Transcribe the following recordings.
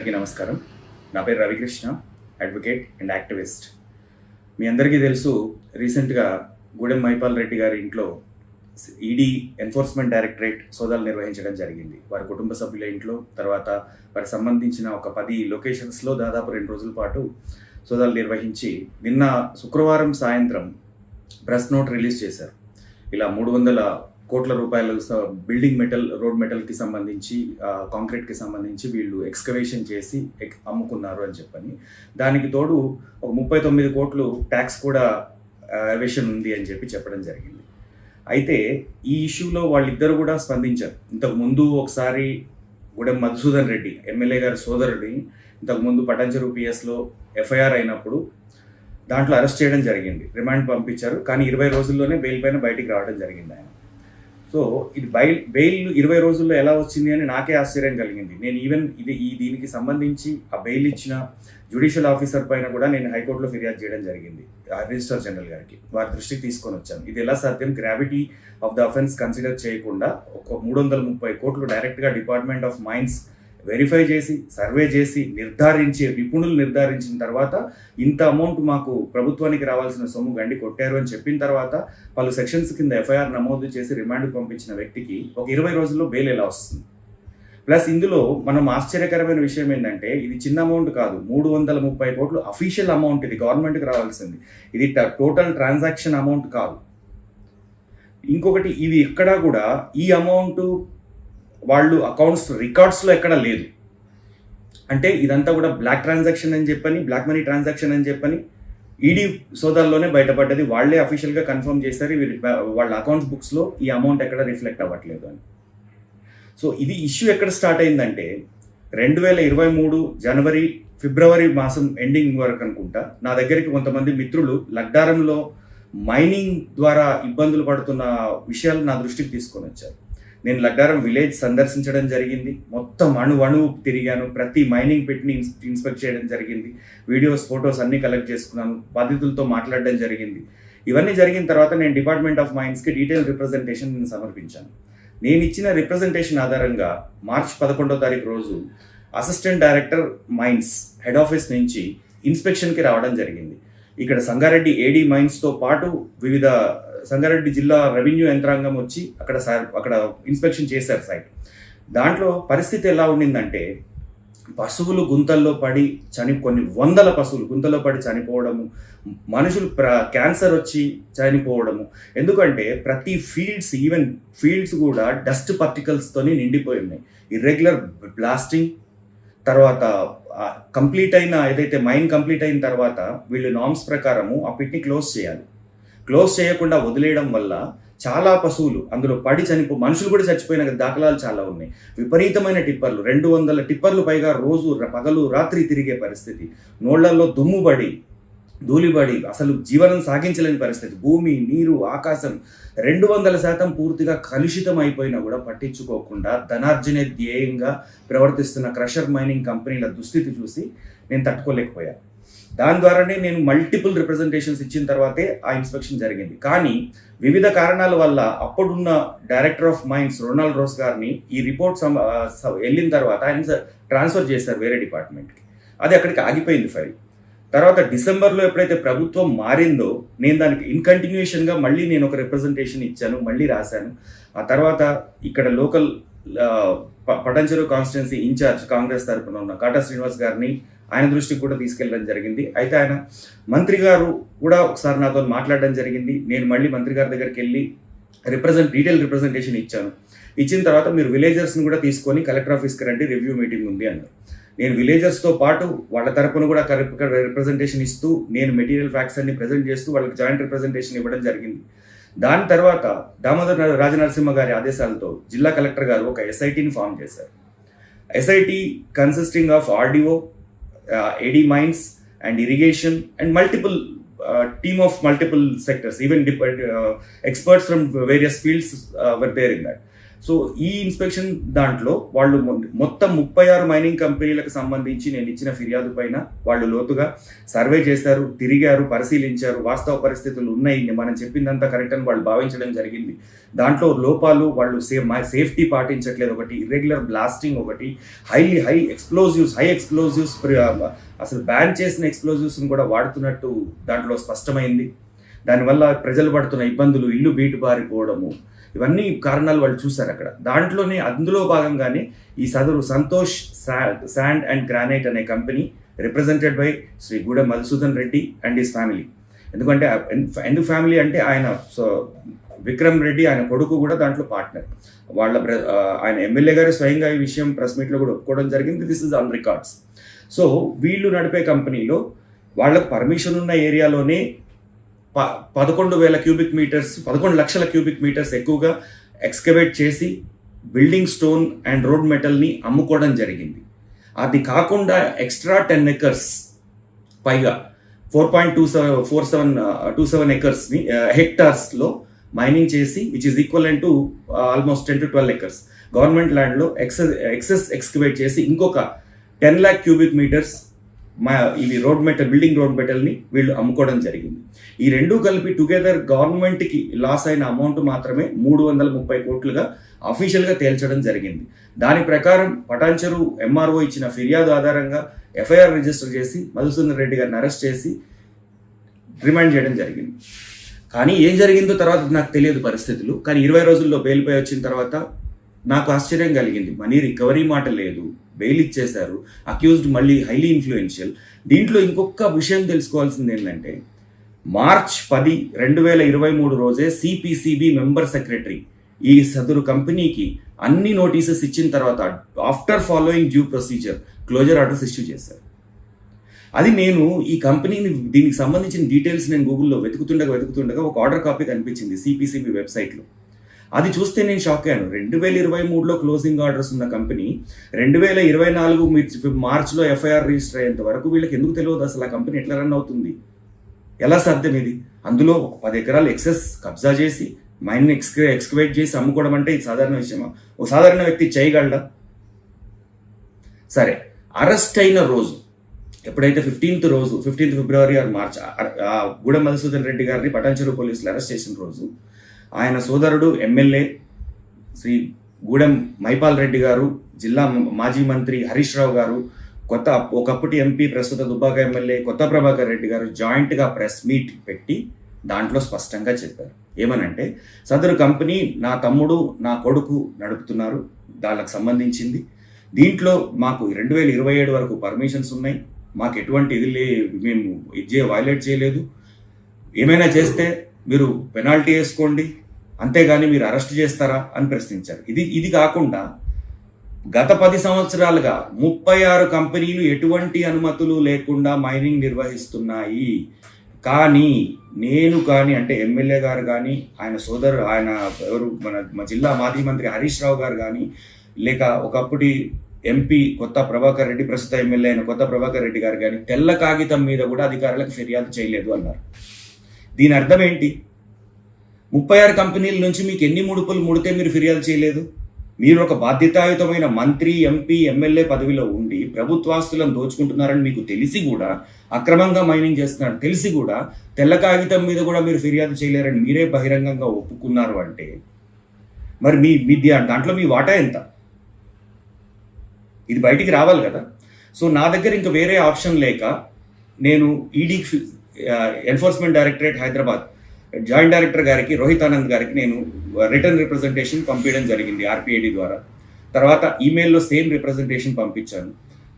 అందరికీ నమస్కారం. నా పేరు రవికృష్ణ, అడ్వకేట్ అండ్ యాక్టివిస్ట్. మీ అందరికీ తెలుసు, రీసెంట్గా గూడెం మైపాల్ రెడ్డి గారి ఇంట్లో ఈడీ ఎన్ఫోర్స్మెంట్ డైరెక్టరేట్ సోదాలు నిర్వహించడం జరిగింది. వారి కుటుంబ సభ్యుల ఇంట్లో, తర్వాత వారికి సంబంధించిన ఒక 10 లొకేషన్స్లో దాదాపు 2 రోజుల పాటు సోదాలు నిర్వహించి నిన్న శుక్రవారం సాయంత్రం ప్రెస్ నోట్ రిలీజ్ చేశారు. ఇలా 300 కోట్ల రూపాయలు బిల్డింగ్ మెటల్, రోడ్ మెటల్కి సంబంధించి, కాంక్రీట్కి సంబంధించి వీళ్ళు ఎక్స్కవేషన్ చేసి అమ్ముకున్నారు అని చెప్పని, దానికి తోడు ఒక 39 కోట్లు ట్యాక్స్ కూడా ఎవేషన్ ఉంది అని చెప్పడం జరిగింది. అయితే ఈ ఇష్యూలో వాళ్ళిద్దరు కూడా స్పందించారు. ఇంతకుముందు ఒకసారి గూడెం మధుసూదన్ రెడ్డి ఎమ్మెల్యే గారి సోదరుడిని ఇంతకుముందు పటాన్చెరు పిఎస్లో ఎఫ్ఐఆర్ అయినప్పుడు దాంట్లో అరెస్ట్ చేయడం జరిగింది, రిమాండ్ పంపించారు. కానీ 20 రోజుల్లోనే బెయిల్ పైన బయటికి రావడం జరిగింది ఆయన. సో ఇది బెయిల్ 20 రోజుల్లో ఎలా వచ్చింది అని నాకే ఆశ్చర్యం కలిగింది. నేను ఈవెన్ దీనికి సంబంధించి ఆ బెయిల్ ఇచ్చిన జ్యుడిషియల్ ఆఫీసర్ పైన కూడా నేను హైకోర్టులో ఫిర్యాదు చేయడం జరిగింది, రిజిస్ట్రార్ జనరల్ గారికి. వారి దృష్టికి తీసుకొని వచ్చాను. ఇది ఎలా సాధ్యం? Gravity of the offence consider చేయకుండా ఒక 330 కోట్లు డైరెక్ట్గా డిపార్ట్మెంట్ ఆఫ్ మైన్స్ వెరిఫై చేసి, సర్వే చేసి, నిపుణులు నిర్ధారించిన తర్వాత ఇంత అమౌంట్ మాకు ప్రభుత్వానికి రావాల్సిన సొమ్ము గండి కొట్టారు అని చెప్పిన తర్వాత పలు సెక్షన్స్ కింద ఎఫ్ఐఆర్ నమోదు చేసి రిమాండ్కి పంపించిన వ్యక్తికి ఒక 20 రోజుల్లో బెయిల్ ఎలా వస్తుంది? ప్లస్ ఇందులో మనం ఆశ్చర్యకరమైన విషయం ఏంటంటే, ఇది చిన్న అమౌంట్ కాదు, 330 కోట్లు అఫీషియల్ అమౌంట్. ఇది గవర్నమెంట్కి రావాల్సింది. ఇది టోటల్ ట్రాన్సాక్షన్ అమౌంట్ కాదు. ఇంకొకటి, ఇది ఎక్కడా కూడా ఈ అమౌంట్ వాళ్ళు అకౌంట్స్ రికార్డ్స్లో ఎక్కడ లేదు. అంటే ఇదంతా కూడా బ్లాక్ ట్రాన్సాక్షన్ అని చెప్పని, బ్లాక్ మనీ ట్రాన్సాక్షన్ అని చెప్పని ఈడీ సోదాల్లోనే బయటపడ్డది. వాళ్ళే అఫీషియల్గా కన్ఫర్మ్ చేశారు, వాళ్ళ అకౌంట్స్ బుక్స్లో ఈ అమౌంట్ ఎక్కడ రిఫ్లెక్ట్ అవ్వట్లేదు అని. సో ఇది ఇష్యూ ఎక్కడ స్టార్ట్ అయిందంటే 2023 జనవరి, ఫిబ్రవరి మాసం ఎండింగ్ వరకు అనుకుంటా. నా దగ్గరికి కొంతమంది మిత్రులు లగ్డారంలో మైనింగ్ ద్వారా ఇబ్బందులు పడుతున్న విషయాలు నా దృష్టికి తీసుకొని వచ్చారు. నేను లగ్డారం విలేజ్ సందర్శించడం జరిగింది. మొత్తం అణువు తిరిగాను. ప్రతి మైనింగ్ పెట్టిని ఇన్స్పెక్ట్ చేయడం జరిగింది. వీడియోస్, ఫొటోస్ అన్నీ కలెక్ట్ చేసుకున్నాను. బాధితులతో మాట్లాడడం జరిగింది. ఇవన్నీ జరిగిన తర్వాత నేను డిపార్ట్మెంట్ ఆఫ్ మైన్స్కి డీటెయిల్ రిప్రజెంటేషన్ సమర్పించాను. నేను ఇచ్చిన రిప్రజెంటేషన్ ఆధారంగా మార్చ్ 11వ తారీఖు రోజు assistant director mines head office నుంచి ఇన్స్పెక్షన్కి రావడం జరిగింది. ఇక్కడ సంగారెడ్డి ఏడీ మైన్స్తో పాటు వివిధ సంగారెడ్డి జిల్లా రెవెన్యూ యంత్రాంగం వచ్చి అక్కడ ఇన్స్పెక్షన్ చేశారు సైట్. దాంట్లో పరిస్థితి ఎలా ఉండిందంటే, పశువులు గుంతల్లో పడి కొన్ని వందల పశువులు గుంతల్లో పడి చనిపోవడము, మనుషులు క్యాన్సర్ వచ్చి చనిపోవడము. ఎందుకంటే ప్రతి ఈవెన్ ఫీల్డ్స్ కూడా డస్ట్ పార్టికల్స్తోని నిండిపోయి ఉన్నాయి. ఇర్రెగ్యులర్ బ్లాస్టింగ్ తర్వాత కంప్లీట్ అయిన ఏదైతే మైన్ కంప్లీట్ అయిన తర్వాత వీళ్ళు నార్మ్స్ ప్రకారము ఆ పిట్ని క్లోజ్ చేయకుండా వదిలేయడం వల్ల చాలా పశువులు అందులో పడి మనుషులు కూడా చచ్చిపోయిన దాఖలాలు చాలా ఉన్నాయి. విపరీతమైన టిప్పర్లు, 200 టిప్పర్లు పైగా రోజు పగలు రాత్రి తిరిగే పరిస్థితి. నోళ్లలో దుమ్ముబడి, ధూళిబడి అసలు జీవనం సాగించలేని పరిస్థితి. భూమి, నీరు, ఆకాశం 200% పూర్తిగా కలుషితం అయిపోయినా కూడా పట్టించుకోకుండా ధనార్జనే ధ్యేయంగా ప్రవర్తిస్తున్న క్రషర్ మైనింగ్ కంపెనీల దుస్థితి చూసి నేను తట్టుకోలేకపోయాను. దాని ద్వారానే నేను మల్టిపుల్ రిప్రజెంటేషన్స్ ఇచ్చిన తర్వాతే ఆ ఇన్స్పెక్షన్ జరిగింది. కానీ వివిధ కారణాల వల్ల అప్పుడున్న director of mines Ronald Rose గారిని ఈ రిపోర్ట్ వెళ్ళిన తర్వాత ఆయన ట్రాన్స్ఫర్ చేశారు వేరే డిపార్ట్మెంట్కి. అది అక్కడికి ఆగిపోయింది ఫైల్. తర్వాత డిసెంబర్లో ఎప్పుడైతే ప్రభుత్వం మారిందో నేను దానికి ఇన్కంటిన్యూషన్గా మళ్ళీ నేను ఒక రిప్రజెంటేషన్ ఇచ్చాను, మళ్ళీ రాశాను. ఆ తర్వాత ఇక్కడ local Patancheru constituency incharge Congress తరఫున ఉన్న కాటా శ్రీనివాస్ గారిని ఆయన దృష్టికి కూడా తీసుకెళ్ళడం జరిగింది. అయితే ఆయన మంత్రి గారు కూడా ఒకసారి నాతో మాట్లాడడం జరిగింది. నేను మళ్ళీ మంత్రి గారి దగ్గరికి వెళ్ళి డీటెయిల్ రిప్రజెంటేషన్ ఇచ్చాను. ఇచ్చిన తర్వాత మీరు విలేజర్స్ని కూడా తీసుకొని కలెక్టర్ ఆఫీస్కి రండి, రివ్యూ మీటింగ్ ఉంది అన్నారు. నేను విలేజర్స్తో పాటు వాళ్ళ తరపున కూడా రిప్రజెంటేషన్ ఇస్తూ, నేను మెటీరియల్ ఫ్యాక్ట్స్ అన్ని ప్రజెంట్ చేస్తూ వాళ్ళకి జాయింట్ రిప్రజెంటేషన్ ఇవ్వడం జరిగింది. దాని తర్వాత దామోదర్ రాజనరసింహ గారి ఆదేశాలతో జిల్లా కలెక్టర్ గారు ఒక ఎస్ఐటీని ఫామ్ చేశారు. SIT consisting of RDO, AD mines and irrigation and team of multiple sectors, even experts from various fields were there in that. So ఈ ఇన్స్పెక్షన్ దాంట్లో వాళ్ళు మొత్తం 36 మైనింగ్ కంపెనీలకు సంబంధించి నేను ఇచ్చిన ఫిర్యాదు పైన వాళ్ళు లోతుగా సర్వే చేశారు, తిరిగారు, పరిశీలించారు, వాస్తవ పరిస్థితులు ఉన్నాయి, మనం చెప్పిందంతా కరెక్ట్ అని వాళ్ళు భావించడం జరిగింది. దాంట్లో లోపాలు, వాళ్ళు సేఫ్టీ పాటించట్లేదు ఒకటి, ఇర్రెగ్యులర్ బ్లాస్టింగ్ ఒకటి, హై ఎక్స్ప్లోజివ్స్ అసలు బ్యాన్ చేసిన ఎక్స్ప్లోజివ్స్ని కూడా వాడుతున్నట్టు దాంట్లో స్పష్టమైంది. దానివల్ల ప్రజలు పడుతున్న ఇబ్బందులు, ఇల్లు బీటు బారిపోవడము, ఇవన్నీ కారణాలు వాళ్ళు చూశారు అక్కడ. అందులో భాగంగానే ఈ సదరు సంతోష్ శాండ్ అండ్ గ్రానైట్ అనే company represented by Shri Gudem Madhusudan Reddy and his family. ఎందుకంటే ఎందుకు ఫ్యామిలీ అంటే ఆయన విక్రమ్ రెడ్డి ఆయన కొడుకు కూడా దాంట్లో పార్ట్నర్. ఆయన ఎమ్మెల్యే గారు స్వయంగా ఈ విషయం ప్రెస్ మీట్లో కూడా ఒప్పుకోవడం జరిగింది. This is on records. So వీళ్ళు నడిపే కంపెనీలో వాళ్ళకు పర్మిషన్ ఉన్న ఏరియాలోనే 11,000 క్యూబిక్ మీటర్స్ 11 లక్షల క్యూబిక్ మీటర్స్ ఎక్కువగా ఎక్స్కవేట్ చేసి బిల్డింగ్ స్టోన్ అండ్ రోడ్ మెటల్ని అమ్ముకోవడం జరిగింది. అది కాకుండా ఎక్స్ట్రా 10 ఎకర్స్ పైగా 4.27 ఎకర్స్ని హెక్టార్స్లో మైనింగ్ చేసి which is equal to almost 10 to 12 acres government ల్యాండ్లో ఎక్సెస్ ఎక్స్కవేట్ చేసి ఇంకొక 10 lakh క్యూబిక్ మీటర్స్ ఇవి బిల్డింగ్ రోడ్ మెటల్ని వీళ్ళు అమ్ముకోవడం జరిగింది. ఈ రెండు కలిపి టుగెదర్ గవర్నమెంట్కి లాస్ అయిన అమౌంట్ మాత్రమే 330 కోట్లుగా అఫీషియల్గా తేల్చడం జరిగింది. దాని ప్రకారం పటాన్చెరు ఎంఆర్ఓ ఇచ్చిన ఫిర్యాదు ఆధారంగా ఎఫ్ఐఆర్ రిజిస్టర్ చేసి మధుసూదన్ రెడ్డి గారిని అరెస్ట్ చేసి రిమాండ్ చేయడం జరిగింది. కానీ ఏం జరిగిందో తర్వాత నాకు తెలియదు పరిస్థితులు. కానీ 20 రోజుల్లో బెయిల్పై వచ్చిన తర్వాత నాకు ఆశ్చర్యం కలిగింది. మనీ రికవరీ మాట లేదు, బెయిల్ ఇచ్చేశారు, అక్యూజ్డ్ మళ్ళీ హైలీ ఇన్ఫ్లుయెన్షియల్. దీంట్లో ఇంకొక విషయం తెలుసుకోవాల్సింది ఏంటంటే మార్చ్ 10, 2023 రోజే సిపిసిబి మెంబర్ సెక్రటరీ ఈ సదరు కంపెనీకి అన్ని నోటీసెస్ ఇచ్చిన తర్వాత after following due procedure closure orders issue చేశారు. అది నేను ఈ కంపెనీని దీనికి సంబంధించిన డీటెయిల్స్ నేను గూగుల్లో వెతుకుతుండగా ఒక ఆర్డర్ కాపీ కనిపించింది సిపిసిబి వెబ్సైట్లో. అది చూస్తే నేను షాక్ అయ్యాను. 2023లో క్లోజింగ్ ఆర్డర్స్ ఉన్న కంపెనీ 2024 మార్చ్లో ఎఫ్ఐఆర్ రిజిస్టర్ అయ్యేంత వరకు వీళ్ళకి ఎందుకు తెలియదు అసలు ఆ కంపెనీ ఎట్లా రన్ అవుతుంది? ఎలా సాధ్యం ఇది? అందులో 10 ఎకరాలు ఎక్సెస్ కబ్జా చేసి మైన్ ఎక్స్కవేట్ చేసి అమ్ముకోవడం అంటే ఇది సాధారణ విషయమా? ఓ సాధారణ వ్యక్తి చేయగలడా? సరే, అరెస్ట్ అయిన రోజు ఎప్పుడైతే 15 ఫిబ్రవరి ఆర్ మార్చ్ గూడెం మధుసూదన్ రెడ్డి గారిని పటాన్చెరు పోలీసులు అరెస్ట్ చేసిన రోజు ఆయన సోదరుడు ఎమ్మెల్యే శ్రీ గూడెం మైపాల్ రెడ్డి గారు, జిల్లా మాజీ మంత్రి హరీష్ రావు గారు, ఒకప్పటి ఎంపీ ప్రస్తుత దుబ్బాక ఎమ్మెల్యే కొత్త ప్రభాకర్ రెడ్డి గారు జాయింట్గా ప్రెస్ మీట్ పెట్టి దాంట్లో స్పష్టంగా చెప్పారు. ఏమనంటే సదరు కంపెనీ నా తమ్ముడు నా కొడుకు నడుపుతున్నారు, దానికి సంబంధించింది. దీంట్లో మాకు 2027 వరకు పర్మిషన్స్ ఉన్నాయి, మాకు ఎటువంటి మేము వైలేట్ చేయలేదు, ఏమైనా చేస్తే మీరు పెనాల్టీ వేసుకోండి, అంతేగాని మీరు అరెస్ట్ చేస్తారా అని ప్రశ్నించారు. ఇది కాకుండా గత 10 సంవత్సరాలుగా 36 కంపెనీలు ఎటువంటి అనుమతులు లేకుండా మైనింగ్ నిర్వహిస్తున్నాయి. కానీ అంటే ఎమ్మెల్యే గారు కానీ ఆయన ఎవరు మన జిల్లా మాజీ మంత్రి హరీష్ రావు గారు కానీ లేక ఒకప్పటి ఎంపీ కొత్త ప్రభాకర్ రెడ్డి ప్రస్తుత ఎమ్మెల్యే అయిన కొత్త ప్రభాకర్ రెడ్డి గారు కానీ తెల్ల కాగితం మీద కూడా అధికారులకు ఫిర్యాదు చేయలేదు అన్నారు. దీని అర్థం ఏంటి? 36 కంపెనీల నుంచి మీకు ఎన్ని ముడుపులు ముడితే మీరు ఫిర్యాదు చేయలేదు? మీరు ఒక బాధ్యతాయుతమైన మంత్రి, ఎంపీ, ఎమ్మెల్యే పదవిలో ఉండి ప్రభుత్వాస్తులను దోచుకుంటున్నారని మీకు తెలిసి కూడా, అక్రమంగా మైనింగ్ చేస్తున్నారని తెలిసి కూడా తెల్ల కాగితం మీద కూడా మీరు ఫిర్యాదు చేయలేరని మీరే బహిరంగంగా ఒప్పుకున్నారు అంటే మరి మీ దాంట్లో మీ వాటా ఎంత? ఇది బయటికి రావాలి కదా. సో నా దగ్గర ఇంకా వేరే ఆప్షన్ లేక నేను ED enforcement directorate Hyderabad joint director గారికి రోహిత్ ఆనంద్ గారికి నేను రిటర్న్ రిప్రజెంటేషన్ పంపించడం జరిగింది ఆర్పిఐడి ద్వారా. తర్వాత ఈమెయిల్లో సేమ్ రిప్రజెంటేషన్ పంపించాను.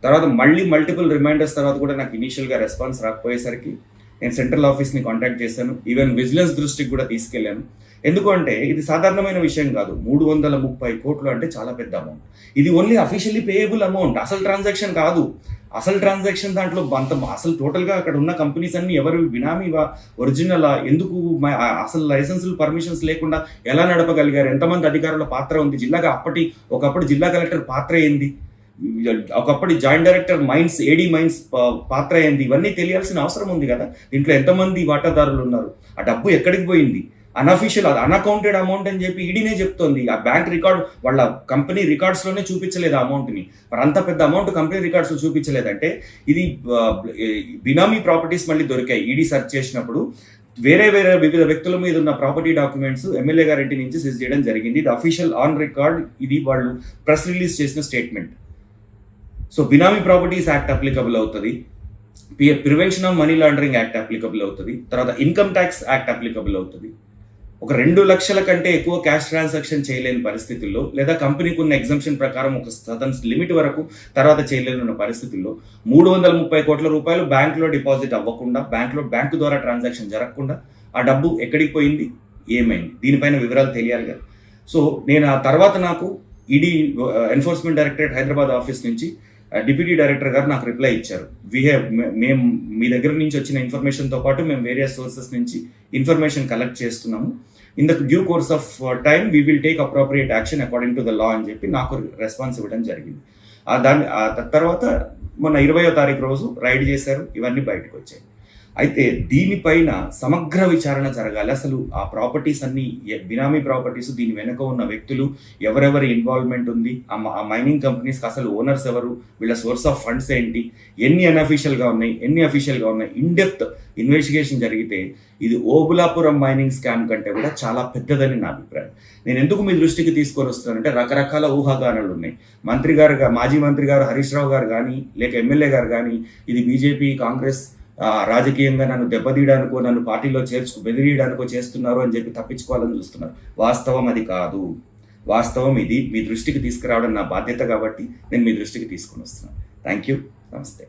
తర్వాత మళ్ళీ మల్టిపుల్ రిమైండర్స్ తర్వాత కూడా నాకు ఇనీషియల్గా రెస్పాన్స్ రాకపోయేసరికి నేను సెంట్రల్ ఆఫీస్ని కాంటాక్ట్ చేశాను. ఈవెన్ విజిలెన్స్ దృష్టికి కూడా తీసుకెళ్లాను. ఎందుకంటే ఇది సాధారణమైన విషయం కాదు. 330 కోట్లు అంటే చాలా పెద్ద అమౌంట్. ఇది ఓన్లీ అఫీషియల్లీ పేయబుల్ అమౌంట్, అసలు ట్రాన్సాక్షన్ కాదు. అసలు ట్రాన్సాక్షన్ దాంట్లో అసలు టోటల్గా అక్కడ ఉన్న కంపెనీస్ అన్ని ఎవరు బినామీ ఒరిజినల్, ఎందుకు అసలు లైసెన్సులు పర్మిషన్స్ లేకుండా ఎలా నడపగలిగారు, ఎంతమంది అధికారుల పాత్ర ఉంది, ఒకప్పుడు జిల్లా కలెక్టర్ పాత్ర ఏంది, ఒకప్పటి joint director mines AD mines పాత్ర ఏంది, ఇవన్నీ తెలియాల్సిన అవసరం ఉంది కదా. దీంట్లో ఎంతమంది వాటాదారులు ఉన్నారు, ఆ డబ్బు ఎక్కడికి పోయింది, అన్అఫీషియల్ అన్అకౌంటెడ్ అమౌంట్ అని చెప్పి ఈడీనే చెప్తోంది. ఆ బ్యాంక్ రికార్డ్ వాళ్ళ కంపెనీ రికార్డ్స్లోనే చూపించలేదు ఆ అమౌంట్ని. మరి అంత పెద్ద అమౌంట్ కంపెనీ రికార్డ్స్లో చూపించలేదంటే ఇది బినామీ ప్రాపర్టీస్ మళ్ళీ దొరికాయి. ఈడీ సెర్చ్ చేసినప్పుడు వేరే వివిధ వ్యక్తుల మీద ఉన్న ప్రాపర్టీ డాక్యుమెంట్స్ ఎమ్మెల్యే గారి ఇంటి నుంచి సీజ్ చేయడం జరిగింది. ఇది అఫీషియల్ ఆన్ రికార్డ్, ఇది వాళ్ళు ప్రెస్ రిలీజ్ చేసిన స్టేట్మెంట్. సో బినామీ ప్రాపర్టీస్ యాక్ట్ అప్లికబుల్ అవుతుంది, prevention of money laundering act applicable అవుతుంది, తర్వాత ఇన్కమ్ ట్యాక్స్ యాక్ట్ అప్లికబుల్ అవుతుంది. ఒక 2 లక్షల కంటే ఎక్కువ క్యాష్ ట్రాన్సాక్షన్ చేయలేని పరిస్థితుల్లో, లేదా కంపెనీకి ఉన్న ఎగ్జంప్షన్ ప్రకారం ఒక సదన్ లిమిట్ వరకు తర్వాత చేయలేని పరిస్థితుల్లో 330 కోట్ల రూపాయలు బ్యాంకులో డిపాజిట్ అవ్వకుండా, బ్యాంకు ద్వారా ట్రాన్సాక్షన్ జరగకుండా ఆ డబ్బు ఎక్కడికి పోయింది, ఏమైంది, దీనిపైన వివరాలు తెలియాలి కదా. సో నేను ఆ తర్వాత నాకు ED enforcement directorate Hyderabad office నుంచి డిప్యూటీ డైరెక్టర్ గారు నాకు రిప్లై ఇచ్చారు. మేము మీ దగ్గర నుంచి వచ్చిన ఇన్ఫర్మేషన్తో పాటు మేము వేరియస్ సోర్సెస్ నుంచి ఇన్ఫర్మేషన్ కలెక్ట్ చేస్తున్నాము. In the due course of time we will take appropriate action according to the law అని చెప్పి నాకు రెస్పాన్స్ ఇవ్వడం జరిగింది. తర్వాత మొన్న 20వ తారీఖు రోజు రైడ్ చేశారు, ఇవన్నీ బయటకు వచ్చాయి. అయితే దీనిపైన సమగ్ర విచారణ జరగాలి. అసలు ఆ ప్రాపర్టీస్ అన్ని బినామీ ప్రాపర్టీస్, దీని వెనుక ఉన్న వ్యక్తులు, ఎవరెవరి ఇన్వాల్వ్మెంట్ ఉంది, ఆ మైనింగ్ కంపెనీస్కి అసలు ఓనర్స్ ఎవరు, వీళ్ళ సోర్స్ ఆఫ్ ఫండ్స్ ఏంటి, ఎన్ని అన్అఫీషియల్గా ఉన్నాయి, ఎన్ని అఫీషియల్గా ఉన్నాయి, ఇన్డెప్త్ ఇన్వెస్టిగేషన్ జరిగితే ఇది ఓబులాపురం మైనింగ్ స్కామ్ కంటే కూడా చాలా పెద్దదని నా అభిప్రాయం. నేను ఎందుకు మీ దృష్టికి తీసుకొని వస్తున్నానంటే రకరకాల ఊహాగానాలు ఉన్నాయి. మాజీ మంత్రి గారు హరీష్ రావు గారు కానీ, లేక ఎమ్మెల్యే గారు కానీ ఇది బీజేపీ కాంగ్రెస్ రాజకీయంగా నన్ను దెబ్బతీయడానికో, నన్ను పార్టీలో బెదిరియడానికో చేస్తున్నారు అని చెప్పి తప్పించుకోవాలని చూస్తున్నారు. వాస్తవం అది కాదు. వాస్తవం ఇది మీ దృష్టికి తీసుకురావడం నా బాధ్యత కాబట్టి నేను మీ దృష్టికి తీసుకొని వస్తున్నాను. Thank you. నమస్తే.